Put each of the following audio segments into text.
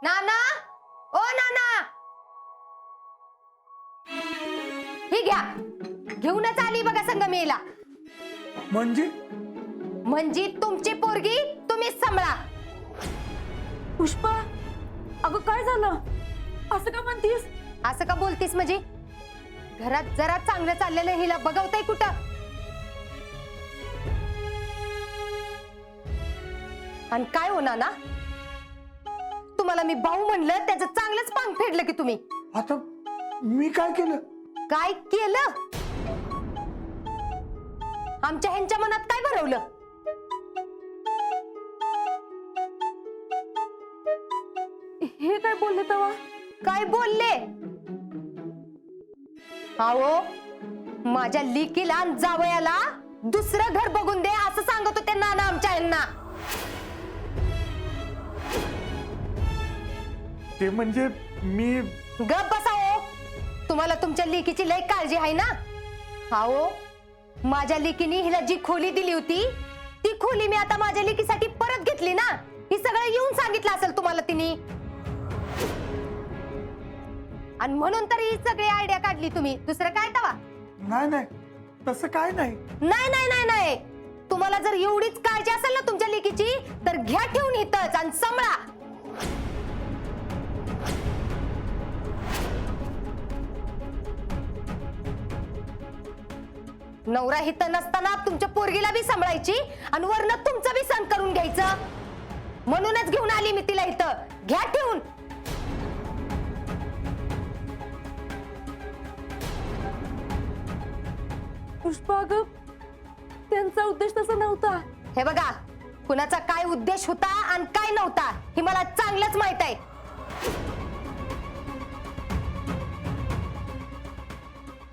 नाना, ओ नाना, ही घ्या. घेऊनच आली बघा संगमेला. म्हणजे तुमची पोरगी तुम्हीच सांभाळा. पुष्पा, अगं काय झालं? असं का म्हणतीस? असं का बोलतीस म्हणजे? घरात जरा चांगलं चाललेलं हिला बघवताय कुठं? आणि काय होणार ना, तुम्हाला मी भाऊ म्हणलं त्याचं चांगलंच पांग फेडलं की तुम्ही. आता मी काय केलं? काय केलं? आमच्या ह्यांच्या मनात काय भरवलं? हे काय बोलले तेव्हा? काय बोलले? अहो, माझ्या लिकीला आणि जावयाला दुसरं घर बघून दे असं सांगत होते नाना आमच्या ह्यांना. ते म्हणजे मी गप बसाओ. तुम्हाला तुमच्या लेकीची लय काळजी आहे ना. अहो, माझ्या लेकीने हिला जी खोली दिली होती ती खोली मी आता माझ्या लेकीसाठी परत घेतली ना. ही सगळं येऊन सांगितलं असेल तुम्हाला तिने. आणि म्हणून तर ही सगळी आयडिया काढली तुम्ही. दुसरं काय तवा? नाही तसं काय नाही. नाही नाही नाही नाही, तुम्हाला जर एवढीच काळजी असेल ना तुमच्या लेकीची तर घ्या ठेवून इथंच आणि सांभाळा. नवरा हित नसताना तुमच्या पोरगीला बी सांभाळायची आणि वरनं तुमचं बी सण करून घ्यायचं. म्हणूनच घेऊन आली मी तिला इथं. घ्या ठेवून. पुष्पा, अगं त्यांचा उद्देश तसा नव्हता. हे बघा, कुणाचा काय उद्देश होता आणि काय नव्हता हे मला चांगलंच माहित आहे.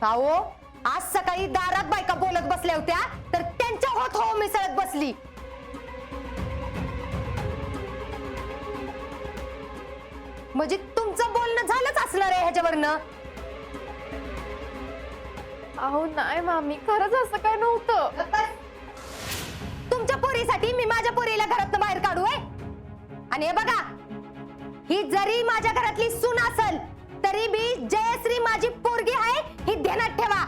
अहो, आज सकाळी दारात बायका बोलत बसल्या होत्या तर त्यांच्या होत हो मिसळत बसली. म्हणजे तुमचं बोलणं झालंच असणार आहे ह्याच्यावरनं. अहो नाही मामी, खरंच असं काय नव्हतं. तुमच्या पोरीसाठी मी माझ्या पोरीला घरातनं बाहेर काढू आहे. आणि हे बघा, ही जरी माझ्या घरातली सून असेल तरी बी जयश्री माझी पोरगी आहे ही ध्यानात ठेवा.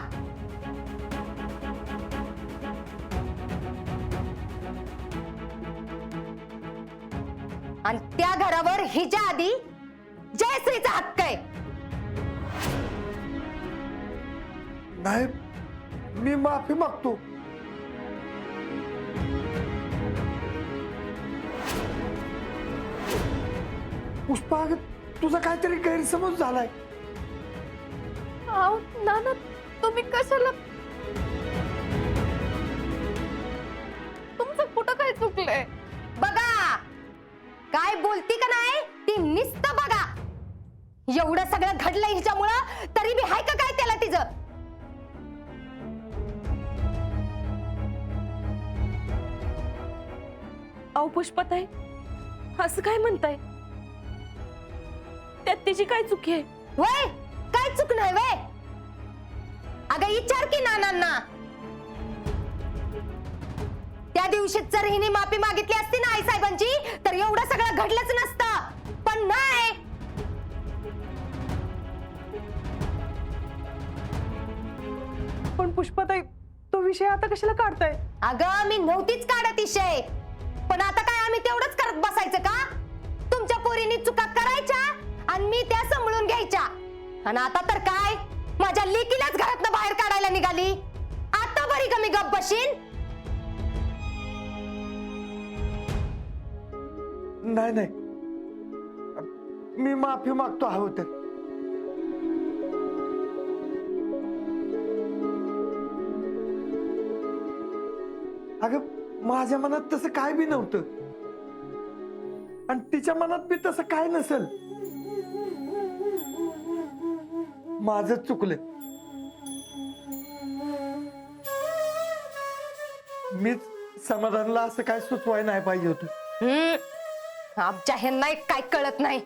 आणि त्या घरावर हिच्या आधी जयश्रीचा हक्क आहे. नाही, मी माफी मागतो. पुष्पा, तुझा काहीतरी गैरसमज झालाय. अहो नाना, तुम्ही कशाला? तुमचं कुठं काय चुकलंय? बघा, काय बोलती का नाही ती नुसतं बघा. एवढं सगळं घडलंय हिच्यामुळं तरी बी हाय का काय त्याला तिचं? अहो पुष्पाताई, असं काय म्हणताय? त्यात तिची काय चुकी आहे? वय काय चूक नाही वय? अगं विचार की नानांना. त्या दिवशी जर हिने माफी मागितली असती ना आई साहेबांची तर एवढं सगळं घडलंच नसतं. पण नाही. पण पुष्पाताई, तो विषय आता कशाला काढताय? अगं मी नव्हतीच काढत विषय. पण आता काय आम्ही तेवढंच करत बसायचं का? तुमच्या पोरीने चुका करायच्या आणि मी त्या सांभाळून घ्यायच्या. आणि आता तर काय, माझ्या लेकीलाच घरातनं बाहेर काढायला निघाली. आता बरी का मी गप्प बशीन? नाही, मी माफी मागतो हवं तर. अगं माझ्या मनात तसं काय बी नव्हतं आणि तिच्या मनात बी तसं काय नसेल. माझं चुकलं. मीच समाधानला असं काय सुचवाय नाही पाहिजे होतं. आमच्या ह्यांना एक काय कळत नाही.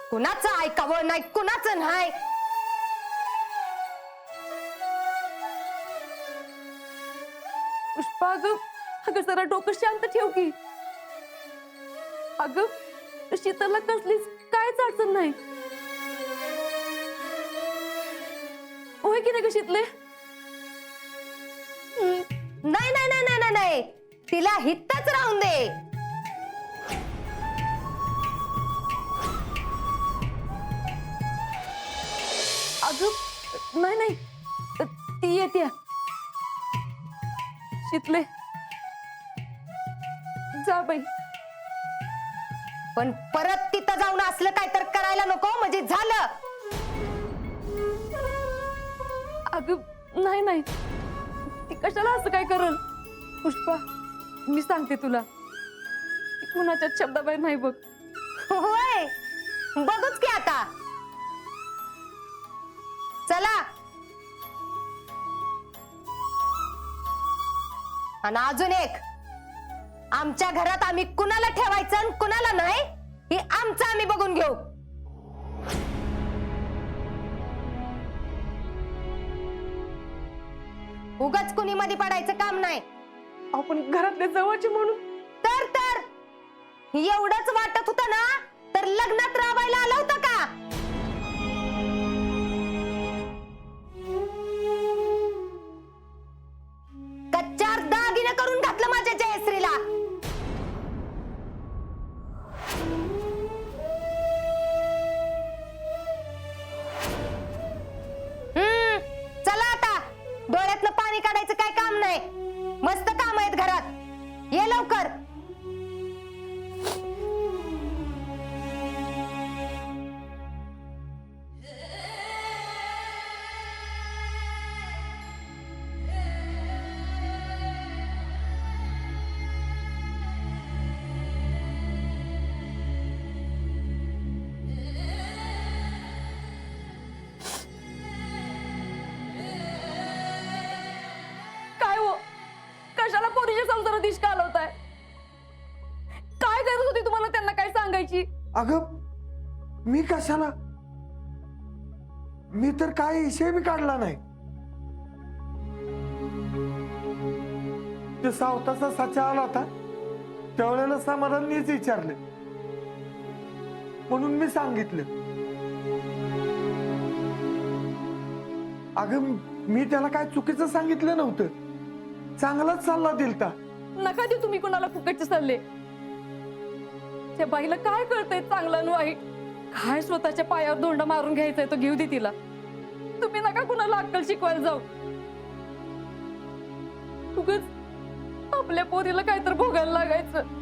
कुणाचं ऐकावं नाही, कुणाचं नाही. पुष्पा, अगं जरा डोकं शांत ठेव की. अगं शीतलला कसलीच कायच अडचण नाही. होय की नाही ग शीतले? नाही नाही नाही नाही नाही, तिला हितच राहून दे. अगं नाही नाही, ती येते. शीतले जा बाई. पण परत तिथं जाऊन असलं काय तर करायला नको, म्हणजे झालं. अगं नाही नाही, ती कशाला असं काय करल? पुष्पा मी सांगते तुला, ती कुणाच्या शब्दाबाहेर नाही बघ. होय, बघूच की आता. चला. आणि अजून एक, आमच्या घरात आम्ही कुणाला ठेवायचं आणि कुणाला नाही हे आमचं आम्ही बघून घेऊ. उगाच कुणी मध्ये पडायचं काम नाही. आपण घरातले जवळचे म्हणून. तर एवढंच वाटत होतं ना, तर लग्नात राबायला आलं होतं का? कच्चार दागिने करून घातलं माझ्या जयश्रीला. चला आता, डोळ्यातनं पाणी काढायचं काय काम नाही. मस्त काम आहेत घरात, ये लवकर. काय हो, कशाला पोरीच्या संसारात दिश घालवताय? काय गरज होती तुम्हाला त्यांना काय सांगायची? अगं मी कशाला, मी तर काय विषय बी काढला नाही. ते सावताचा साचा आला होता त्यावेळेला समाधानीच विचारले म्हणून मी सांगितलं. अगं मी त्याला काय चुकीचं सांगितलं नव्हतं, चांगलाच सल्ला दिलता. नका देऊ तुम्ही कुणाला फुकटचे सल्ले. त्या बाईला काय कळतंय चांगलं आणि वाईट? काय स्वतःच्या पायावर दोंडा मारून घ्यायचंय तो घेऊ दे तिला. तुम्ही नका कुणाला अक्कल शिकवायला जाऊ. उगाच आपल्या पोरीला काहीतरी भोगायला लागायचं.